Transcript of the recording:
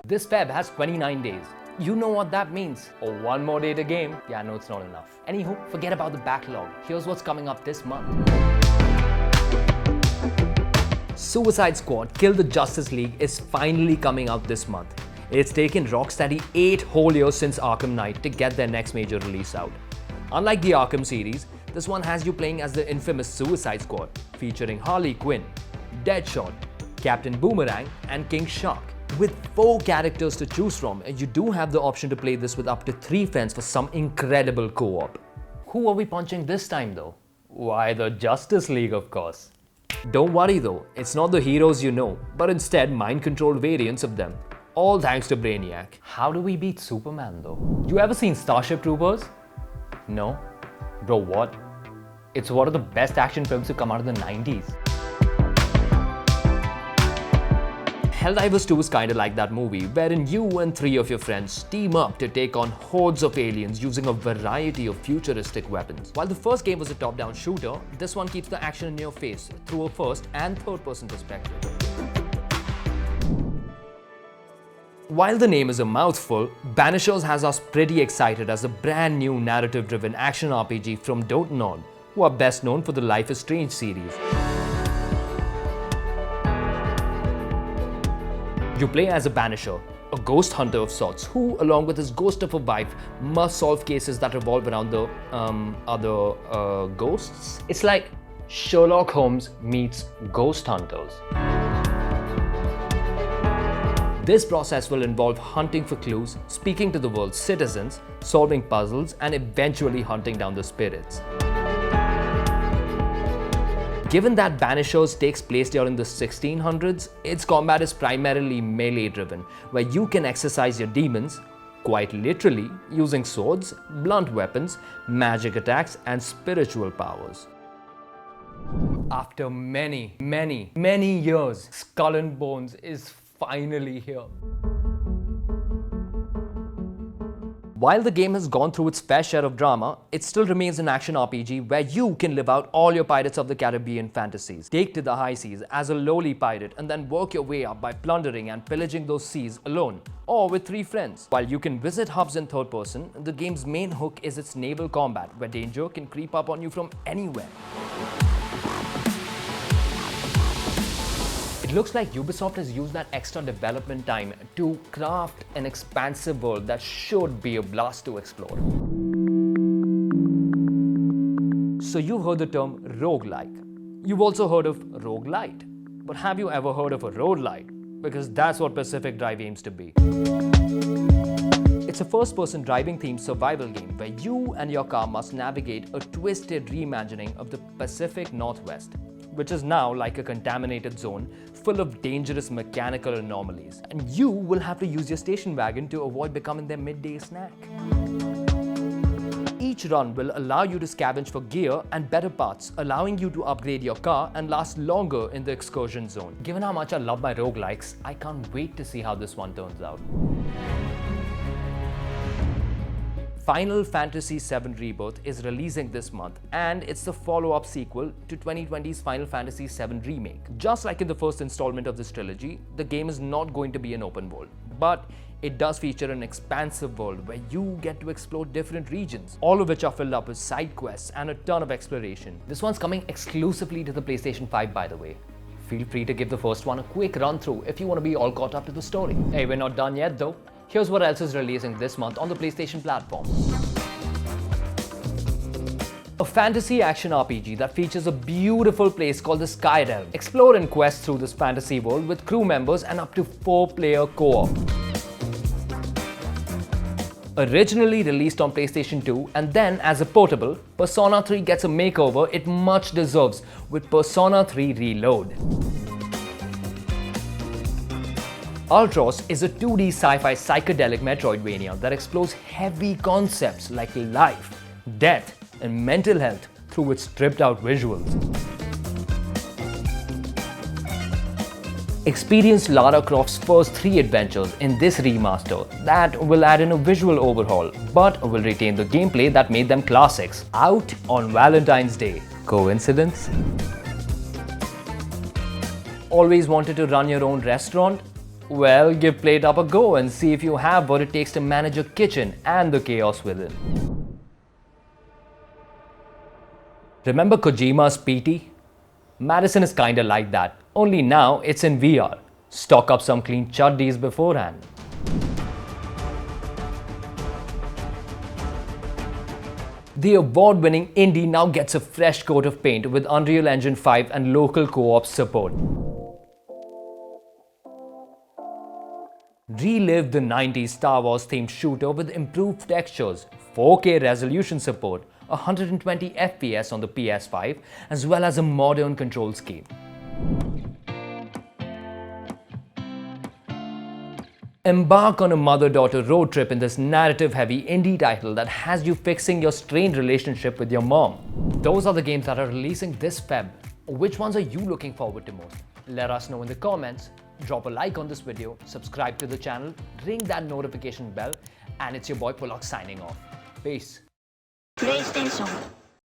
This Feb has 29 days. You know what that means. Oh, one more day to game. Yeah, no, it's not enough. Anywho, forget about the backlog. Here's what's coming up this month. Suicide Squad Kill the Justice League is finally coming out this month. It's taken Rocksteady 8 whole years since Arkham Knight to get their next major release out. Unlike the Arkham series, this one has you playing as the infamous Suicide Squad, featuring Harley Quinn, Deadshot, Captain Boomerang, and King Shark. With 4 characters to choose from, you do have the option to play this with up to 3 friends for some incredible co-op. Who are we punching this time though? Why, the Justice League, of course. Don't worry though, it's not the heroes you know, but instead mind-controlled variants of them. All thanks to Brainiac. How do we beat Superman though? You ever seen Starship Troopers? No? Bro, what? It's one of the best action films to come out of the 90s. Helldivers 2 is kinda like that movie, wherein you and 3 of your friends team up to take on hordes of aliens using a variety of futuristic weapons. While the first game was a top-down shooter, this one keeps the action in your face through a first and third-person perspective. While the name is a mouthful, Banishers has us pretty excited as a brand new narrative-driven action RPG from Dontnod, who are best known for the Life is Strange series. You play as a Banisher, a ghost hunter of sorts, who, along with his ghost of a wife, must solve cases that revolve around the other ghosts. It's like Sherlock Holmes meets ghost hunters. This process will involve hunting for clues, speaking to the world's citizens, solving puzzles, and eventually hunting down the spirits. Given that Banishers takes place during the 1600s, its combat is primarily melee-driven, where you can exercise your demons, quite literally, using swords, blunt weapons, magic attacks, and spiritual powers. After many years, Skull and Bones is finally here. While the game has gone through its fair share of drama, it still remains an action RPG where you can live out all your Pirates of the Caribbean fantasies. Take to the high seas as a lowly pirate and then work your way up by plundering and pillaging those seas alone or with 3 friends. While you can visit hubs in third person, the game's main hook is its naval combat where danger can creep up on you from anywhere. It looks like Ubisoft has used that extra development time to craft an expansive world that should be a blast to explore. So you've heard the term roguelike. You've also heard of roguelite. But have you ever heard of a roguelite? Because that's what Pacific Drive aims to be. It's a first-person driving-themed survival game where you and your car must navigate a twisted reimagining of the Pacific Northwest, which is now like a contaminated zone full of dangerous mechanical anomalies. And you will have to use your station wagon to avoid becoming their midday snack. Each run will allow you to scavenge for gear and better parts, allowing you to upgrade your car and last longer in the excursion zone. Given how much I love my roguelikes, I can't wait to see how this one turns out. Final Fantasy VII Rebirth is releasing this month, and it's the follow-up sequel to 2020's Final Fantasy VII Remake. Just like in the first installment of this trilogy, the game is not going to be an open world, but it does feature an expansive world where you get to explore different regions, all of which are filled up with side quests and a ton of exploration. This one's coming exclusively to the PlayStation 5, by the way. Feel free to give the first one a quick run through if you want to be all caught up to the story. Hey, we're not done yet though. Here's what else is releasing this month on the PlayStation platform. A fantasy action RPG that features a beautiful place called the Sky Realm. Explore and quest through this fantasy world with crew members and up to 4-player co-op. Originally released on PlayStation 2 and then as a portable, Persona 3 gets a makeover it much deserves with Persona 3 Reload. Ultros is a 2D sci-fi psychedelic Metroidvania that explores heavy concepts like life, death, and mental health through its stripped-out visuals. Experience Lara Croft's first 3 adventures in this remaster that will add in a visual overhaul but will retain the gameplay that made them classics. Out on Valentine's Day. Coincidence? Always wanted to run your own restaurant? Well, give PlateUp a go and see if you have what it takes to manage your kitchen and the chaos within. Remember Kojima's PT? Madison is kinda like that, only now it's in VR. Stock up some clean chuddies beforehand. The award-winning indie now gets a fresh coat of paint with Unreal Engine 5 and local co-op support. Relive the 90s Star Wars themed shooter with improved textures, 4K resolution support, 120 FPS on the PS5, as well as a modern control scheme. Embark on a mother-daughter road trip in this narrative-heavy indie title that has you fixing your strained relationship with your mom. Those are the games that are releasing this Feb. Which ones are you looking forward to most? Let us know in the comments. Drop a like on this video, subscribe to the channel, ring that notification bell, and it's your boy Pollock signing off. Peace. PlayStation